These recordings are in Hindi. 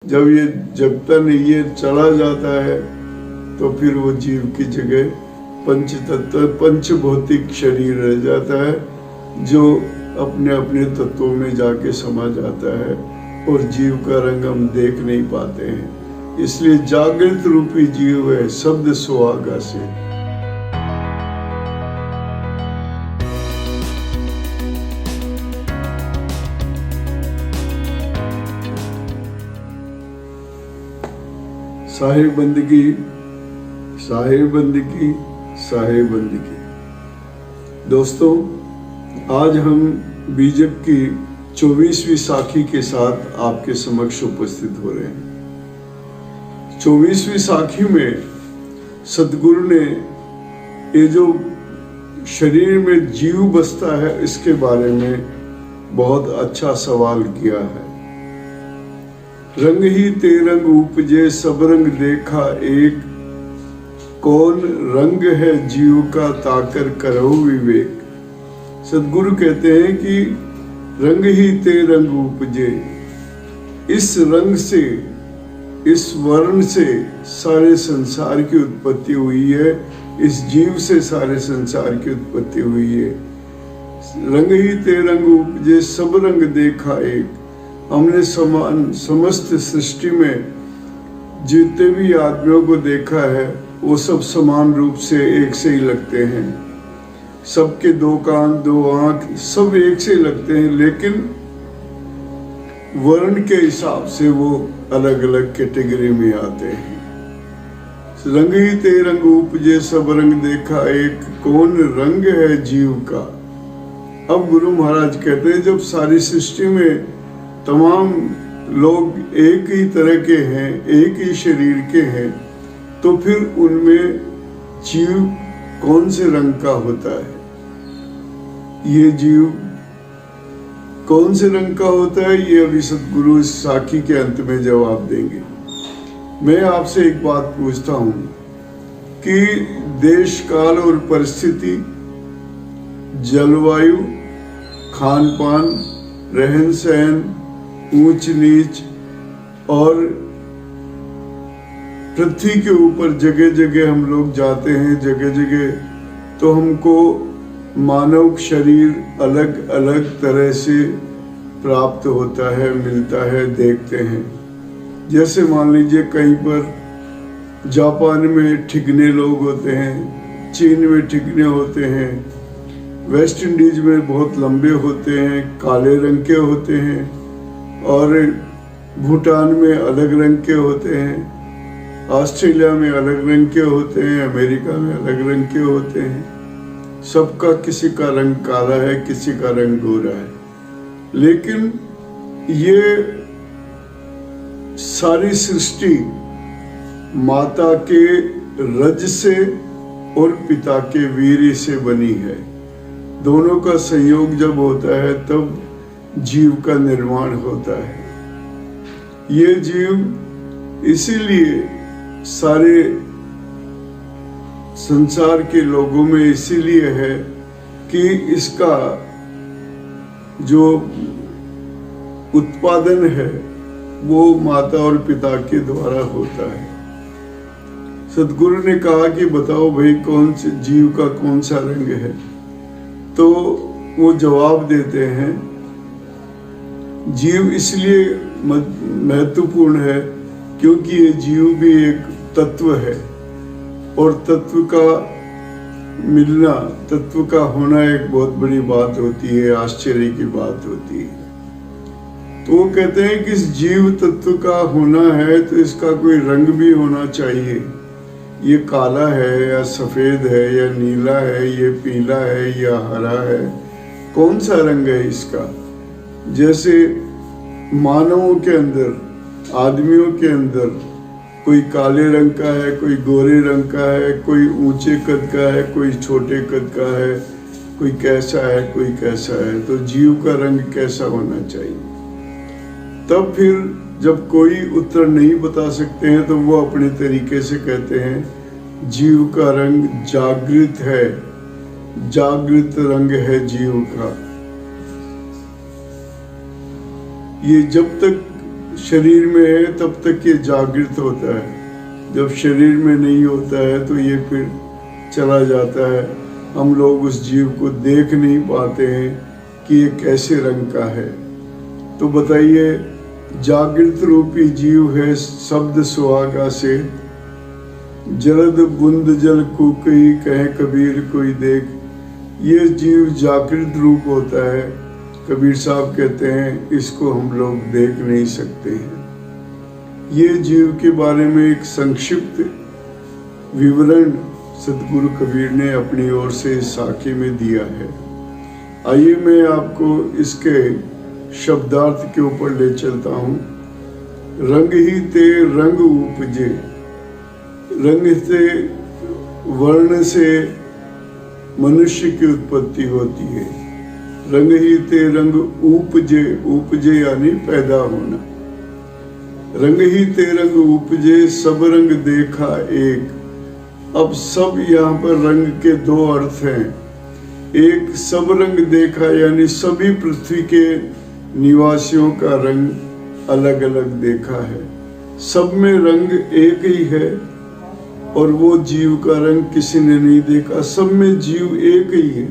जब ये जगता नहीं ये चला जाता है तो फिर वो जीव की जगह पंच तत्व पंच भौतिक शरीर रह जाता है जो अपने अपने तत्वों में जाके समा जाता है और जीव का रंग हम देख नहीं पाते हैं। इसलिए जागृत रूपी जीव है शब्द सुहागा से। साहिब बंदगी, साहिब बंदगी, साहिब बंदगी। दोस्तों, आज हम बीजक की 24वीं साखी के साथ आपके समक्ष उपस्थित हो रहे हैं। 24वीं साखी में सदगुरु ने ये जो शरीर में जीव बसता है इसके बारे में बहुत अच्छा सवाल किया है। रंग ही ते रंग उपजे सब रंग देखा एक, कौन रंग है जीव का ताकर करो विवेक। सदगुरु कहते हैं कि रंग ही ते रंग उपजे, इस रंग से, इस वर्ण से सारे संसार की उत्पत्ति हुई है, इस जीव से सारे संसार की उत्पत्ति हुई है। रंग ही ते रंग उपजे सब रंग देखा एक। हमने समस्त सृष्टि में जितने भी आदमियों को देखा है वो सब समान रूप से एक से ही लगते हैं। सबके दो कान दो आंख सब एक से लगते हैं, लेकिन वर्ण के हिसाब से वो अलग अलग कैटेगरी में आते हैं। रंग ही ते रंग उपजे सब रंग देखा एक, कौन रंग है जीव का। अब गुरु महाराज कहते हैं जब सारी सृष्टि में तमाम लोग एक ही तरह के हैं, एक ही शरीर के हैं, तो फिर उनमें जीव कौन से रंग का होता है। ये जीव कौन से रंग का होता है ये अभी सदगुरु इस साखी के अंत में जवाब देंगे। मैं आपसे एक बात पूछता हूं कि देश काल और परिस्थिति, जलवायु, खान पान, रहन सहन, ऊंच नीच और पृथ्वी के ऊपर जगह जगह हम लोग जाते हैं, जगह जगह तो हमको मानव शरीर अलग अलग तरह से प्राप्त होता है, मिलता है, देखते हैं। जैसे मान लीजिए कहीं पर जापान में ठिगने लोग होते हैं, चीन में ठिगने होते हैं, वेस्ट इंडीज में बहुत लंबे होते हैं, काले रंग के होते हैं, और भूटान में अलग रंग के होते हैं, ऑस्ट्रेलिया में अलग रंग के होते हैं, अमेरिका में अलग रंग के होते हैं। सबका किसी का रंग काला है, किसी का रंग गोरा है, लेकिन ये सारी सृष्टि माता के रज से और पिता के वीर्य से बनी है। दोनों का संयोग जब होता है तब जीव का निर्माण होता है। ये जीव इसीलिए सारे संसार के लोगों में इसीलिए है कि इसका जो उत्पादन है वो माता और पिता के द्वारा होता है। सदगुरु ने कहा कि बताओ भाई कौन से जीव का कौन सा रंग है, तो वो जवाब देते हैं जीव इसलिए महत्वपूर्ण है क्योंकि ये जीव भी एक तत्व है और तत्व का मिलना, तत्व का होना एक बहुत बड़ी बात होती है, आश्चर्य की बात होती है। तो वो कहते हैं कि इस जीव तत्व का होना है तो इसका कोई रंग भी होना चाहिए। ये काला है या सफेद है या नीला है, ये पीला है या हरा है, कौन सा रंग है इसका। जैसे मानवों के अंदर, आदमियों के अंदर कोई काले रंग का है, कोई गोरे रंग का है, कोई ऊंचे कद का है, कोई छोटे कद का है, कोई कैसा है, कोई कैसा है, तो जीव का रंग कैसा होना चाहिए। तब फिर जब कोई उत्तर नहीं बता सकते हैं तो वो अपने तरीके से कहते हैं जीव का रंग जागृत है, जागृत रंग है जीव का। ये जब तक शरीर में है तब तक ये जागृत होता है, जब शरीर में नहीं होता है तो ये फिर चला जाता है। हम लोग उस जीव को देख नहीं पाते हैं कि ये कैसे रंग का है। तो बताइए, जागृत रूपी जीव है शब्द सुहागा से, जलद बुंद जल कूकई कहे कबीर कोई देख। ये जीव जागृत रूप होता है। कबीर साहब कहते हैं इसको हम लोग देख नहीं सकते हैं। ये जीव के बारे में एक संक्षिप्त विवरण सदगुरु कबीर ने अपनी ओर से साखी में दिया है। आइए मैं आपको इसके शब्दार्थ के ऊपर ले चलता हूँ। रंग ही ते रंग उपजे, रंग से वर्ण से मनुष्य की उत्पत्ति होती है। रंग ही ते रंग उपजे, उपजे यानी पैदा होना। रंग ही ते रंग उपजे, सब रंग देखा एक। अब सब यहाँ पर रंग के दो अर्थ हैं। एक, सब रंग देखा यानी सभी पृथ्वी के निवासियों का रंग अलग अलग देखा है। सब में रंग एक ही है और वो जीव का रंग किसी ने नहीं देखा। सब में जीव एक ही है।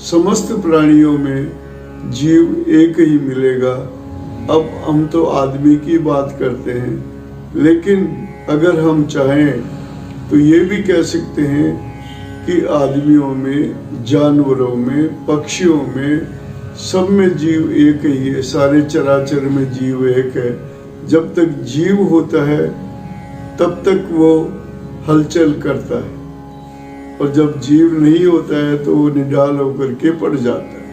समस्त प्राणियों में जीव एक ही मिलेगा। अब हम तो आदमी की बात करते हैं, लेकिन अगर हम चाहें तो ये भी कह सकते हैं कि आदमियों में, जानवरों में, पक्षियों में, सब में जीव एक ही है। सारे चराचर में जीव एक है। जब तक जीव होता है तब तक वो हलचल करता है, और जब जीव नहीं होता है तो वो निडाल होकर के पड़ जाता है।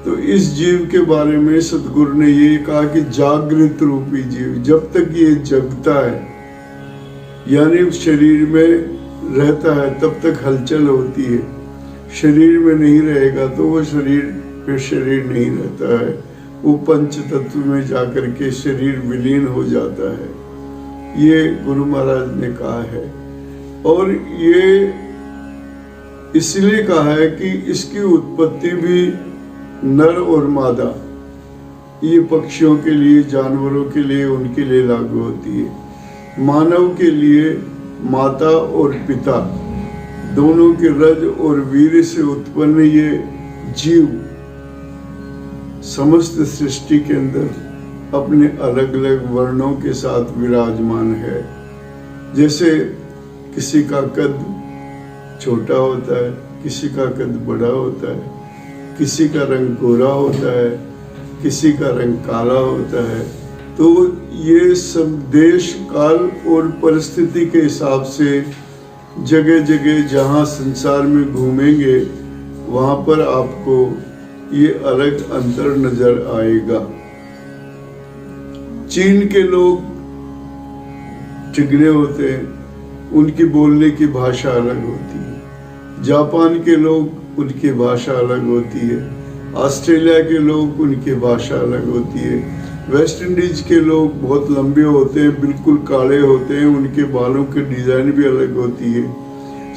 तो इस जीव के बारे में सदगुरु ने ये कहा कि जागृत रूपी जीव, जब तक ये जगता है यानी शरीर में रहता है तब तक हलचल होती है। शरीर में नहीं रहेगा तो वो शरीर फिर शरीर नहीं रहता है। वो पंच तत्व में जाकर के शरीर विलीन हो जाता है। ये गुरु महाराज ने कहा है। और ये इसलिए कहा है कि इसकी उत्पत्ति भी नर और मादा, ये पक्षियों के लिए, जानवरों के लिए, उनके लिए लागू होती है। मानव के लिए माता और पिता दोनों के रज और वीर से उत्पन्न ये जीव समस्त सृष्टि के अंदर अपने अलग अलग वर्णों के साथ विराजमान है। जैसे किसी का कद छोटा होता है, किसी का कद बड़ा होता है, किसी का रंग गोरा होता है, किसी का रंग काला होता है। तो ये सब देश, काल और परिस्थिति के हिसाब से जगह जगह जहाँ संसार में घूमेंगे वहाँ पर आपको ये अलग अंतर नजर आएगा। चीन के लोग चिकने होते हैं, उनकी बोलने की भाषा अलग होती है। जापान के लोग, उनकी भाषा अलग होती है। ऑस्ट्रेलिया के लोग, उनकी भाषा अलग होती है। वेस्ट इंडीज के लोग बहुत लंबे होते हैं, बिल्कुल काले होते हैं, उनके बालों की डिजाइन भी अलग होती है।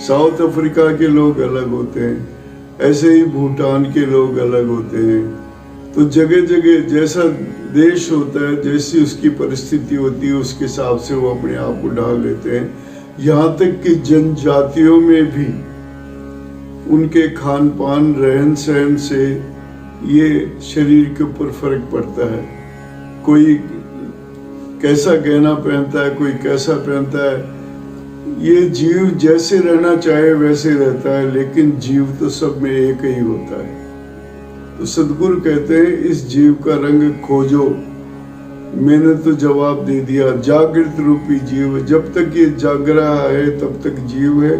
साउथ अफ्रीका के लोग अलग होते हैं, ऐसे ही भूटान के लोग अलग होते हैं। तो जगह जगह जैसा देश होता है, जैसी उसकी परिस्थिति होती है, उसके हिसाब से वो अपने आप को ढाल लेते हैं। यहाँ तक कि जनजातियों में भी उनके खान पान, रहन सहन से ये शरीर के ऊपर फर्क पड़ता है। कोई कैसा गहना पहनता है, कोई कैसा पहनता है। ये जीव जैसे रहना चाहे वैसे रहता है, लेकिन जीव तो सब में एक ही होता है। तो सदगुरु कहते हैं इस जीव का रंग खोजो। मैंने तो जवाब दे दिया, जागृत रूपी जीव। जब तक ये जाग रहा है तब तक जीव है।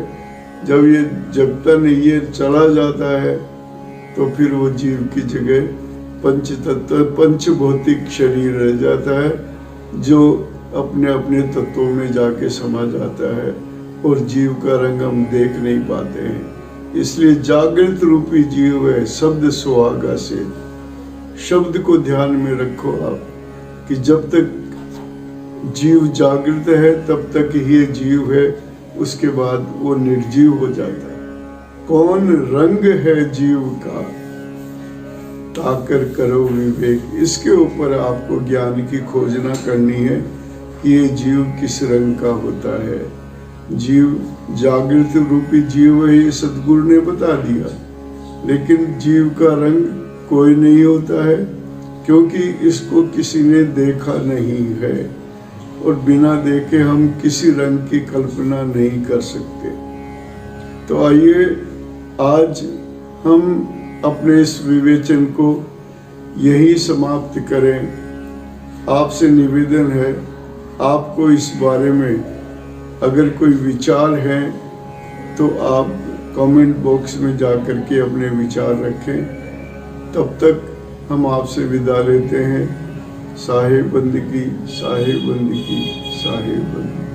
जब ये जगता नहीं, ये चला जाता है, तो फिर वो जीव की जगह पंच तत्व, पंच भौतिक शरीर रह जाता है, जो अपने अपने तत्वों में जाके समा जाता है, और जीव का रंग हम देख नहीं पाते हैं। इसलिए जागृत रूपी जीव है शब्द सुहागा से। शब्द को ध्यान में रखो आप कि जब तक जीव जागृत है तब तक ये जीव है, उसके बाद वो निर्जीव हो जाता है। कौन रंग है जीव का, ताकर करो विवेक। इसके ऊपर आपको ज्ञान की खोजना करनी है कि ये जीव किस रंग का होता है। जीव जागृत रूपी जीव है, ये सतगुरु ने बता दिया, लेकिन जीव का रंग कोई नहीं होता है, क्योंकि इसको किसी ने देखा नहीं है और बिना देखे हम किसी रंग की कल्पना नहीं कर सकते। तो आइए आज हम अपने इस विवेचन को यही समाप्त करें। आपसे निवेदन है, आपको इस बारे में अगर कोई विचार है तो आप कमेंट बॉक्स में जा कर के अपने विचार रखें। तब तक हम आपसे विदा लेते हैं। साहिब बंदगी, साहिब बंदगी, साहिब बंदगी।